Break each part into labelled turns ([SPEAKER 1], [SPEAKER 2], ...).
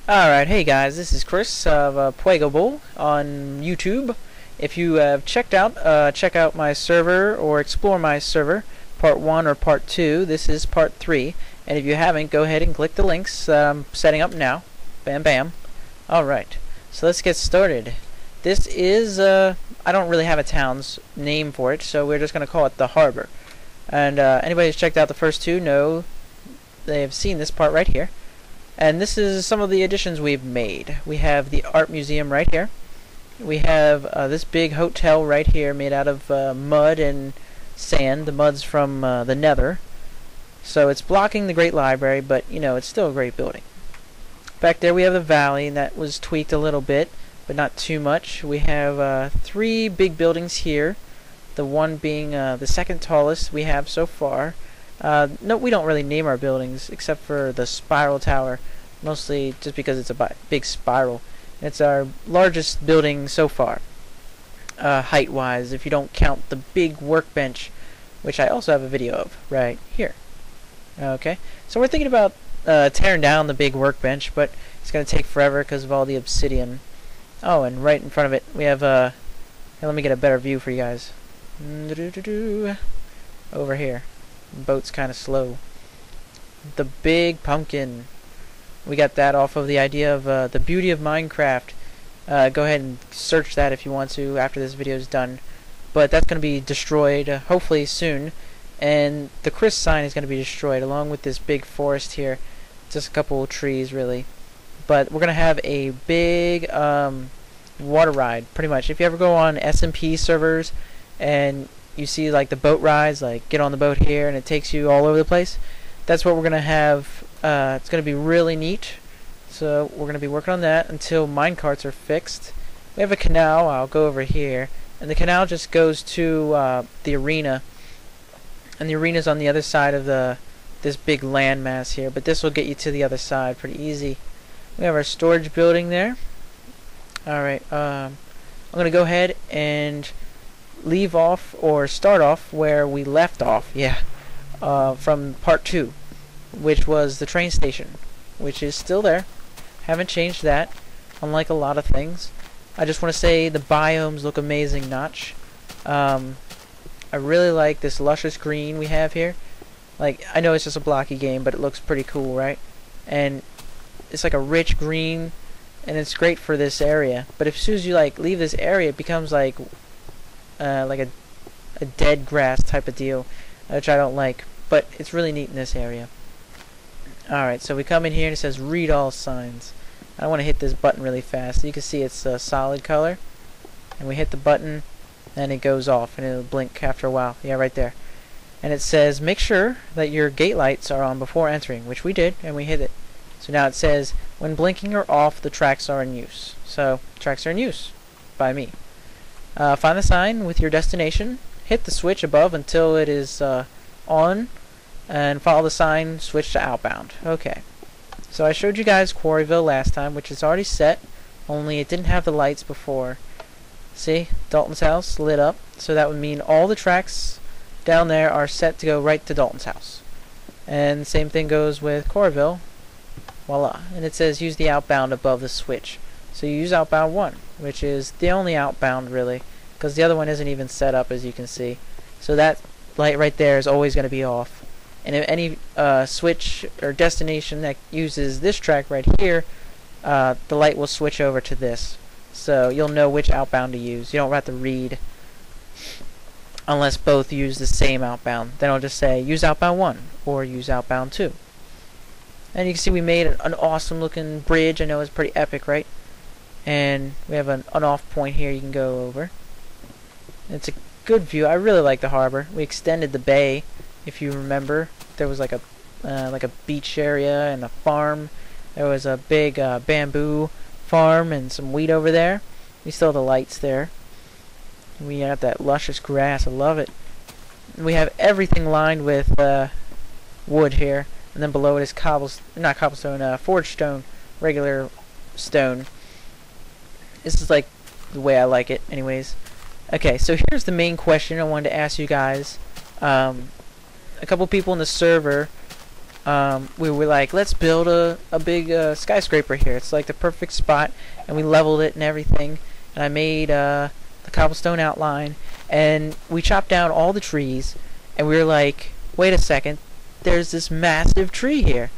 [SPEAKER 1] Alright, hey guys, this is Chris of Puego Bowl on YouTube. If you have check out my server or explore my server, part 1 or part 2, this is part 3. And if you haven't, go ahead and click the links I'm setting up now. Bam bam. Alright, so let's get started. This is, I don't really have a town's name for it, so we're just going to call it the Harbor. And anybody who's checked out the first two know they have seen this part right here. And this is some of the additions we've made. We have the art museum right here. We have this big hotel right here made out of mud and sand. The mud's from the Nether. So it's blocking the Great Library, but you know, it's still a great building. Back there we have the valley, and that was tweaked a little bit, but not too much. We have 3 big buildings here. The one being the second tallest we have so far. No, we don't really name our buildings except for the spiral tower, mostly just because it's a big spiral. It's our largest building so far, height-wise, if you don't count the big workbench, which I also have a video of right here. Okay, so we're thinking about tearing down the big workbench, but it's going to take forever because of all the obsidian. Oh, and right in front of it we have here, let me get a better view for you guys. Over here. Boat's kind of slow. The big pumpkin. We got that off of the idea of the beauty of Minecraft. Go ahead and search that if you want to after this video is done. But that's going to be destroyed hopefully soon. And the Chris sign is going to be destroyed along with this big forest here. Just a couple of trees really. But we're going to have a big water ride pretty much. If you ever go on SMP servers and you see like the boat rides, like get on the boat here and it takes you all over the place, that's what we're gonna have. It's gonna be really neat, so we're gonna be working on that until minecarts are fixed. We have a canal. I'll go over here, and the canal just goes to the arena, and the arena's on the other side of this big landmass here, but this will get you to the other side pretty easy. We have our storage building there. Alright, I'm gonna go ahead and leave off or start off where we left off, from part 2, which was the train station, which is still there. Haven't changed that, unlike a lot of things. I just want to say the biomes look amazing, Notch. I really like this luscious green we have here. Like, I know it's just a blocky game, but it looks pretty cool, right? And it's like a rich green, and it's great for this area. But as soon as you like leave this area, it becomes like a dead grass type of deal, which I don't like, but it's really neat in this area. Alright, so we come in here and it says read all signs. I want to hit this button really fast so you can see it's a solid color, and we hit the button and it goes off and it'll blink after a while. Yeah, right there. And it says make sure that your gate lights are on before entering, which we did, and we hit it. So now it says when blinking or off, the tracks are in use. So tracks are in use by me. Find the sign with your destination, hit the switch above until it is on, and follow the sign, switch to outbound. Okay, so I showed you guys Quarryville last time, which is already set, only it didn't have the lights before. See, Dalton's house lit up, so that would mean all the tracks down there are set to go right to Dalton's house. And the same thing goes with Quarryville. Voila, and it says use the outbound above the switch. So you use outbound 1, which is the only outbound really, because the other one isn't even set up, as you can see. So that light right there is always going to be off. And if any switch or destination that uses this track right here, the light will switch over to this. So you'll know which outbound to use. You don't have to read unless both use the same outbound. Then I'll just say use outbound 1 or use outbound 2. And you can see we made an awesome looking bridge. I know it's pretty epic, right? And we have an off point here you can go over. It's a good view. I really like the harbor. We extended the bay, if you remember. There was like a beach area and a farm. There was a big bamboo farm and some wheat over there. We still have the lights there. We have that luscious grass. I love it. We have everything lined with wood here, and then below it is forged stone, regular stone. This is like the way I like it anyways. Okay, so here's the main question I wanted to ask you guys. A couple people in the server we were like, let's build a big skyscraper here. It's like the perfect spot, and we leveled it and everything. And I made the cobblestone outline, and we chopped down all the trees, and we were like, wait a second, there's this massive tree here,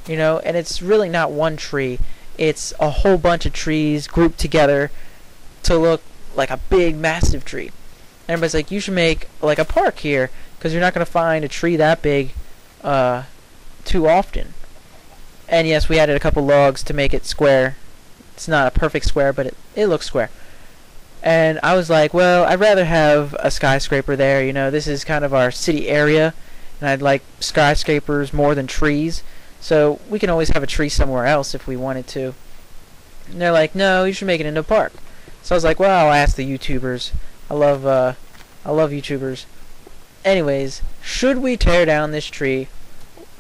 [SPEAKER 1] you know, and it's really not one tree. It's a whole bunch of trees grouped together to look like a big, massive tree. And everybody's like, you should make like a park here, because you're not going to find a tree that big too often. And yes, we added a couple logs to make it square. It's not a perfect square, but it looks square. And I was like, well, I'd rather have a skyscraper there. You know, this is kind of our city area, and I'd like skyscrapers more than trees. So we can always have a tree somewhere else if we wanted to. And they're like, no, you should make it into a park. So I was like, well, I'll ask the YouTubers. I love YouTubers. Anyways, should we tear down this tree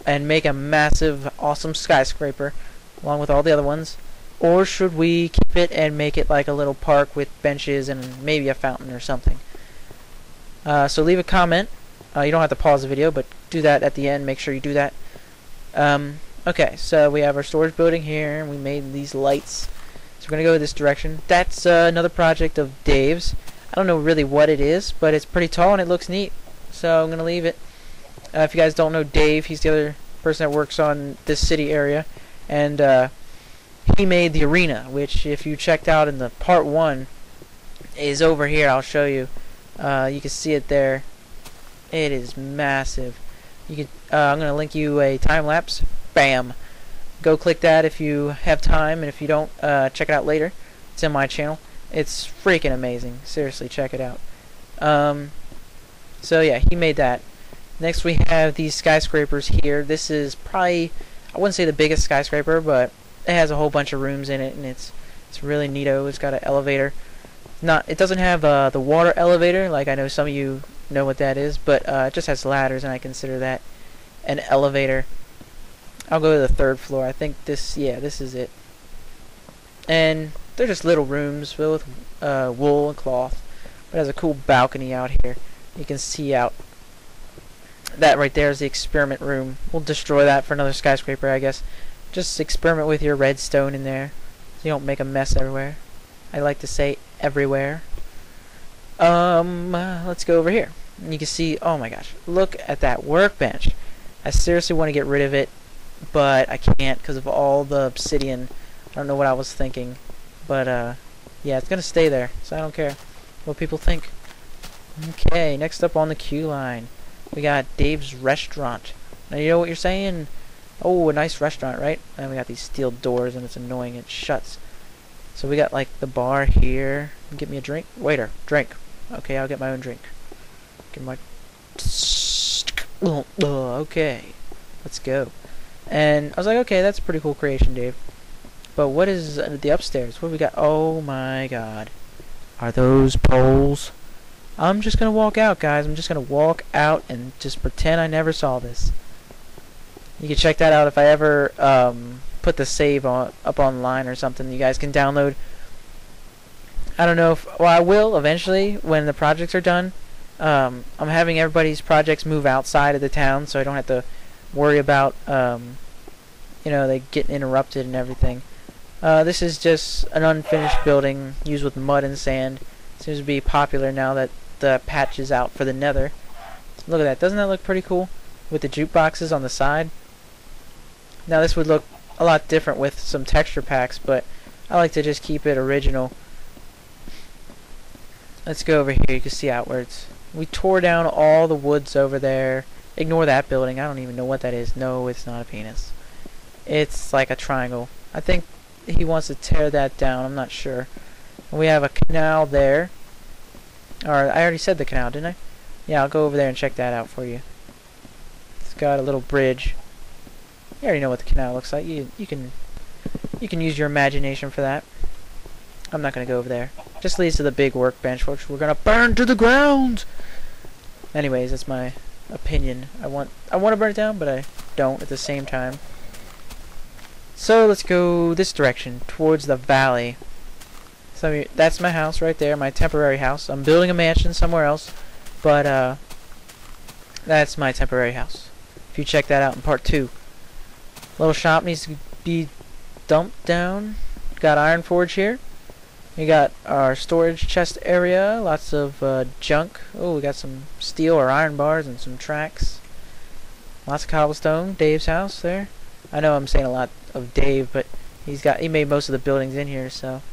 [SPEAKER 1] and make a massive, awesome skyscraper along with all the other ones? Or should we keep it and make it like a little park with benches and maybe a fountain or something? So leave a comment. You don't have to pause the video, but do that at the end. Make sure you do that. Okay, so we have our storage building here, and we made these lights. So we're going to go this direction. That's another project of Dave's. I don't know really what it is, but it's pretty tall and it looks neat. So I'm going to leave it. If you guys don't know Dave, he's the other person that works on this city area. And he made the arena, which if you checked out in the part 1 is over here. I'll show you. You can see it there. It is massive. You can. I'm going to link you a time lapse. Bam. Go click that if you have time, and if you don't, check it out later. It's in my channel. It's freaking amazing. Seriously, check it out. So yeah, he made that. Next we have these skyscrapers here. This is probably, I wouldn't say the biggest skyscraper, but it has a whole bunch of rooms in it, and it's really neato. It's got an elevator. It doesn't have the water elevator, like I know some of you know what that is, but it just has ladders, and I consider that an elevator. I'll go to the 3rd floor. I think this is it. And they're just little rooms filled with wool and cloth. It has a cool balcony out here. You can see out. That right there is the experiment room. We'll destroy that for another skyscraper, I guess. Just experiment with your redstone in there, so you don't make a mess everywhere. I like to say everywhere. Let's go over here. And you can see, oh my gosh, look at that workbench. I seriously want to get rid of it, but I can't because of all the obsidian. I don't know what I was thinking, but yeah, it's gonna stay there, so I don't care what people think. Okay, next up on the queue line, we got Dave's Restaurant. Now you know what you're saying? Oh, a nice restaurant, right? And we got these steel doors, and it's annoying. It shuts. So we got like the bar here. Get me a drink. Waiter, drink. Okay, I'll get my own drink. Get my. Okay, let's go. And I was like, okay, that's a pretty cool creation, Dave. But what is the upstairs? What do we got? Oh my God, are those poles? I'm just gonna walk out, guys. I'm just gonna walk out and just pretend I never saw this. You can check that out if I ever put the save up online or something. You guys can download. I don't know if, well, I will eventually when the projects are done. I'm having everybody's projects move outside of the town, so I don't have to worry about you know, they getting interrupted and everything. This is just an unfinished building used with mud and sand. Seems to be popular now that the patch is out for the Nether. Look at that. Doesn't that look pretty cool? With the jukeboxes on the side. Now this would look a lot different with some texture packs, but I like to just keep it original. Let's go over here. You can see outwards. We tore down all the woods over there. Ignore that building. I don't even know what that is. No, it's not a penis. It's like a triangle. I think he wants to tear that down. I'm not sure. We have a canal there. Or I already said the canal, didn't I? Yeah, I'll go over there and check that out for you. It's got a little bridge. You already know what the canal looks like. You can use your imagination for that. I'm not gonna go over there. Just leads to the big workbench, which we're gonna burn to the ground. Anyways, that's my opinion. I want to burn it down, but I don't at the same time. So let's go this direction towards the valley. So that's my house right there, my temporary house. I'm building a mansion somewhere else, but that's my temporary house. If you check that out in part 2. Little shop needs to be dumped down. Got Iron Forge here. We got our storage chest area. Lots of junk. Oh, we got some steel or iron bars and some tracks. Lots of cobblestone. Dave's house there. I know I'm saying a lot of Dave, but he made most of the buildings in here. So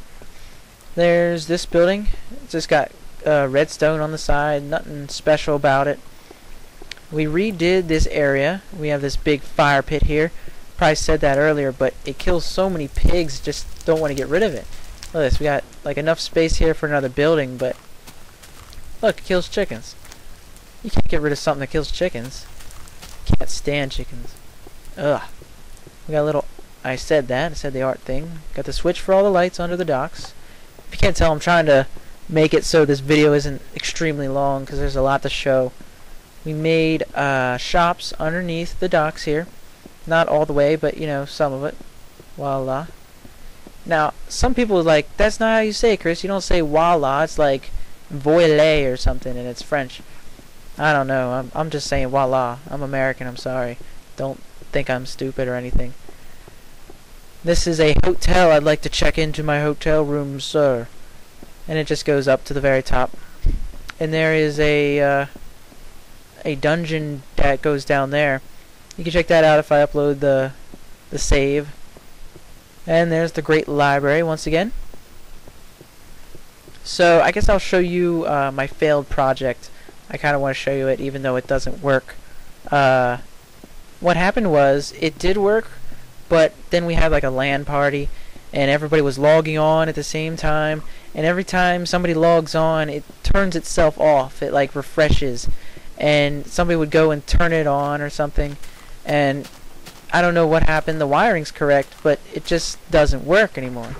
[SPEAKER 1] there's this building. It's just got redstone on the side. Nothing special about it. We redid this area. We have this big fire pit here. Probably said that earlier, but it kills so many pigs. Just don't want to get rid of it. Look at this. We got like enough space here for another building, but look, it kills chickens. You can't get rid of something that kills chickens. Can't stand chickens. Ugh. We got a little. I said that. I said the art thing. Got the switch for all the lights under the docks. If you can't tell, I'm trying to make it so this video isn't extremely long because there's a lot to show. We made shops underneath the docks here. Not all the way, but you know, some of it. Voila. Now, some people are like, that's not how you say it, Chris. You don't say voila. It's like voile or something, and it's French. I don't know. I'm just saying voila. I'm American. I'm sorry. Don't think I'm stupid or anything. This is a hotel. I'd like to check into my hotel room, sir. And it just goes up to the very top. And there is a dungeon that goes down there. You can check that out if I upload the save. And there's the Great Library once again. So I guess I'll show you my failed project. I kind of want to show you it even though it doesn't work. What happened was it did work, but then we had like a LAN party and everybody was logging on at the same time, and every time somebody logs on it turns itself off. It like refreshes, and somebody would go and turn it on or something, and I don't know what happened. The wiring's correct, but it just doesn't work anymore.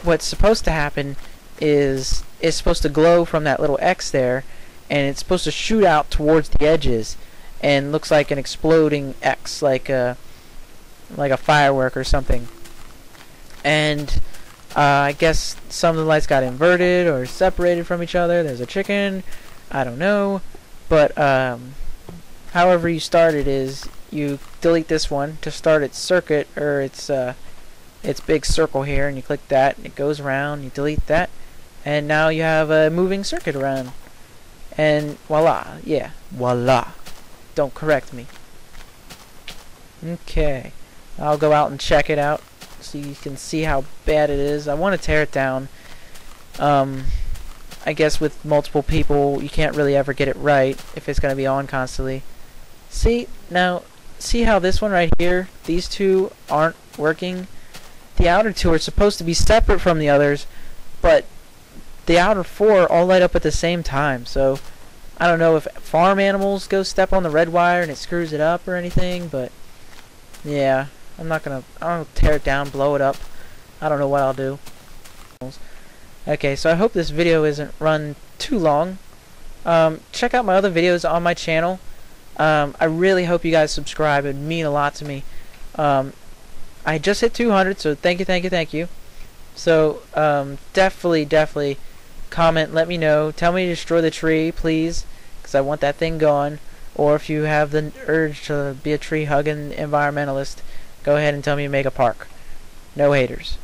[SPEAKER 1] What's supposed to happen is it's supposed to glow from that little X there, and it's supposed to shoot out towards the edges and looks like an exploding X, like a firework or something. And I guess some of the lights got inverted or separated from each other. There's a chicken. I don't know. But however you start it is you delete this one to start its circuit, or its big circle here, and you click that and it goes around. You delete that, and now you have a moving circuit around. And voila. Yeah, voila. Don't correct me. Okay. I'll go out and check it out so you can see how bad it is. I want to tear it down. I guess with multiple people you can't really ever get it right if it's going to be on constantly. See how this one right here, these two aren't working? The outer two are supposed to be separate from the others, but the outer four all light up at the same time. So I don't know if farm animals go step on the red wire and it screws it up or anything, but yeah, I'll tear it down, blow it up. I don't know what I'll do. Okay, so I hope this video isn't run too long. Check out my other videos on my channel. I really hope you guys subscribe. It would mean a lot to me. I just hit 200, so thank you. So definitely comment, let me know. Tell me to destroy the tree, please, because I want that thing gone. Or if you have the urge to be a tree-hugging environmentalist, go ahead and tell me to make a park. No haters.